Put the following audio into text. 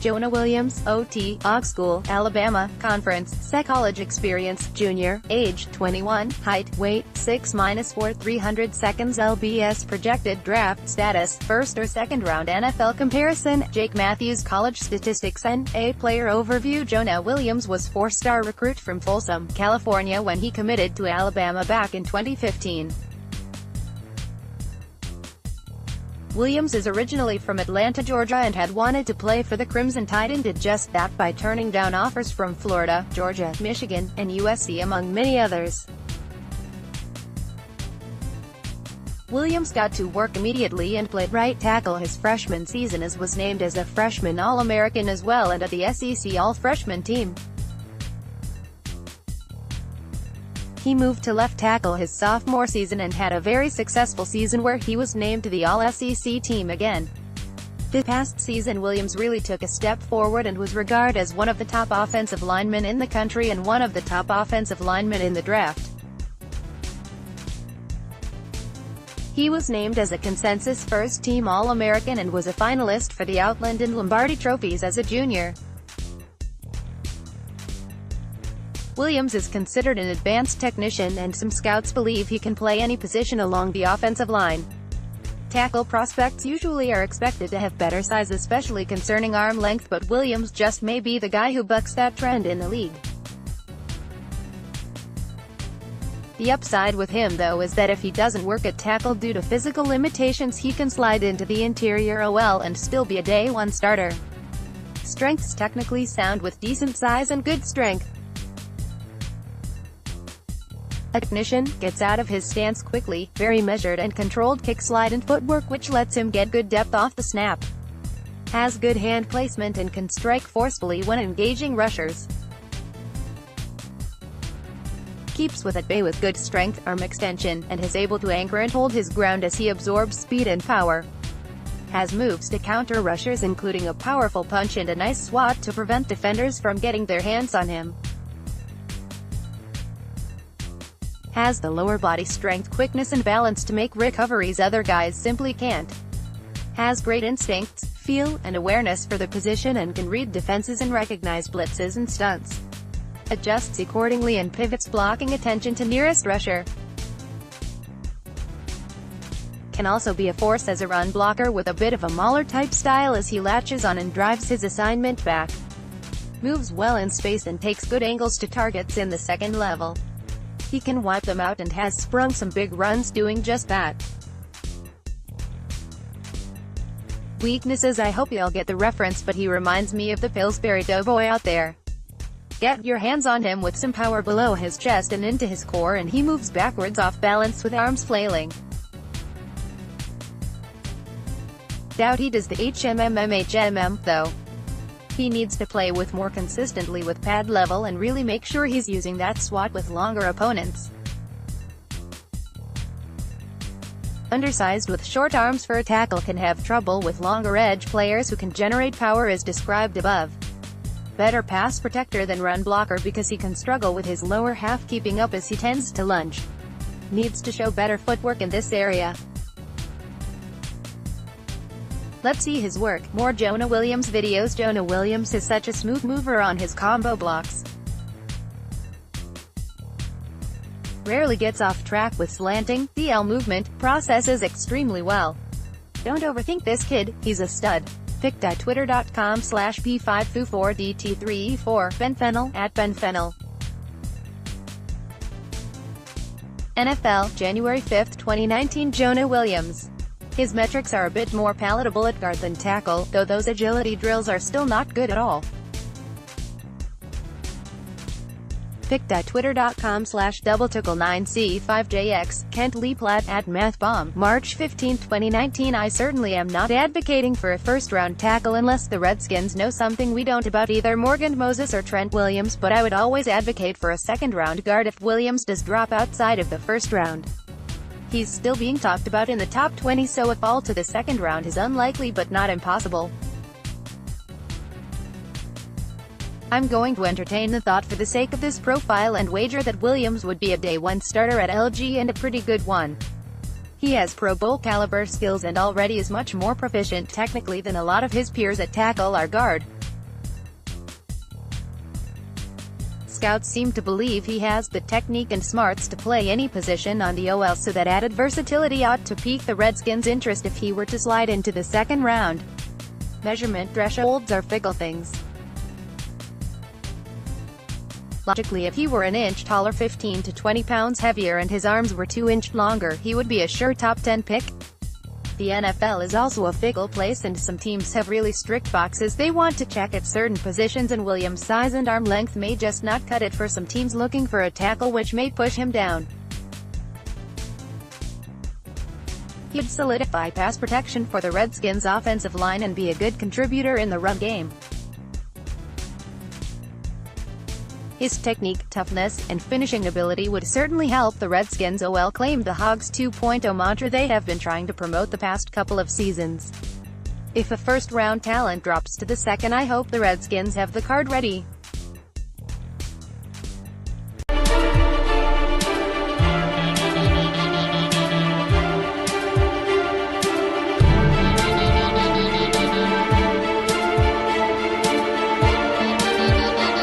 Jonah Williams, OT, OGSchool, Alabama, Conference, SECCollege Experience, Junior, age, 21, height, weight, 6'4", 300 seconds lbsProjected draft status, first or second round NFL comparison, Jake Matthews College Statistics N.A. Player Overview Jonah Williams was four-star recruit from Folsom, California when he committed to Alabama back in 2015. Williams is originally from Atlanta, Georgia and had wanted to play for the Crimson Tide and did just that by turning down offers from Florida, Georgia, Michigan, and USC among many others. Williams got to work immediately and played right tackle his freshman season as was named as a freshman All-American as well and at the SEC All-Freshman team. He moved to left tackle his sophomore season and had a very successful season where he was named to the All-SEC team again. This past season Williams really took a step forward and was regarded as one of the top offensive linemen in the country and one of the top offensive linemen in the draft. He was named as a consensus first-team All-American and was a finalist for the Outland and Lombardi trophies as a junior. Williams is considered an advanced technician and some scouts believe he can play any position along the offensive line. Tackle prospects usually are expected to have better size, especially concerning arm length, but Williams just may be the guy who bucks that trend in the league. The upside with him though is that if he doesn't work at tackle due to physical limitations he can slide into the interior OL and still be a day one starter. Strengths: technically sound with decent size and good strength. A technician, gets out of his stance quickly, very measured and controlled kick slide and footwork which lets him get good depth off the snap. Has good hand placement and can strike forcefully when engaging rushers. Keeps with at bay with good strength, arm extension, and is able to anchor and hold his ground as he absorbs speed and power. Has moves to counter rushers including a powerful punch and a nice swat to prevent defenders from getting their hands on him. Has the lower body strength, quickness and balance to make recoveries other guys simply can't. Has great instincts, feel, and awareness for the position and can read defenses and recognize blitzes and stunts. Adjusts accordingly and pivots, blocking attention to nearest rusher. Can also be a force as a run blocker with a bit of a mauler-type style as he latches on and drives his assignment back. Moves well in space and takes good angles to targets in the second level. He can wipe them out and has sprung some big runs doing just that. Weaknesses: I hope y'all get the reference, but he reminds me of the Pillsbury Doughboy out there. Get your hands on him with some power below his chest and into his core and he moves backwards off balance with arms flailing. Doubt he does the HMM though. He needs to play with more consistently with pad level and really make sure he's using that swat with longer opponents. Undersized with short arms for a tackle can have trouble with longer edge players who can generate power as described above. Better pass protector than run blocker because he can struggle with his lower half keeping up as he tends to lunge. Needs to show better footwork in this area. Let's see his work. More Jonah Williams videos. Jonah Williams is such a smooth mover on his combo blocks. Rarely gets off track with slanting, DL movement, processes extremely well. Don't overthink this kid, he's a stud. Pic.twitter.com/P5Fu4DT3E4, benfennel, @benfennel. NFL, January 5, 2019 Jonah Williams. His metrics are a bit more palatable at guard than tackle, though those agility drills are still not good at all. Pic.twitter.com/doubletickle9C5JX, Kent Lee Platt, @MathBomb, March 15, 2019 I certainly am not advocating for a first-round tackle unless the Redskins know something we don't about either Morgan Moses or Trent Williams, but I would always advocate for a second-round guard if Williams does drop outside of the first round. He's still being talked about in the top 20, so a fall to the second round is unlikely but not impossible. I'm going to entertain the thought for the sake of this profile and wager that Williams would be a day one starter at LG and a pretty good one. He has Pro Bowl caliber skills and already is much more proficient technically than a lot of his peers at tackle or guard. scouts seem to believe he has the technique and smarts to play any position on the OL, so that added versatility ought to pique the Redskins' interest if he were to slide into the second round. Measurement thresholds are fickle things. Logically, if he were an inch taller, 15 to 20 pounds heavier, and his arms were 2 inches longer, he would be a sure top 10 pick. The NFL is also a fickle place, and some teams have really strict boxes they want to check at certain positions, and Williams' size and arm length may just not cut it for some teams looking for a tackle, which may push him down. He'd solidify pass protection for the Redskins' offensive line and be a good contributor in the run game. His technique, toughness, and finishing ability would certainly help the Redskins' OL, claimed the Hogs 2.0 mantra they have been trying to promote the past couple of seasons. If a first-round talent drops to the second, I hope the Redskins have the card ready.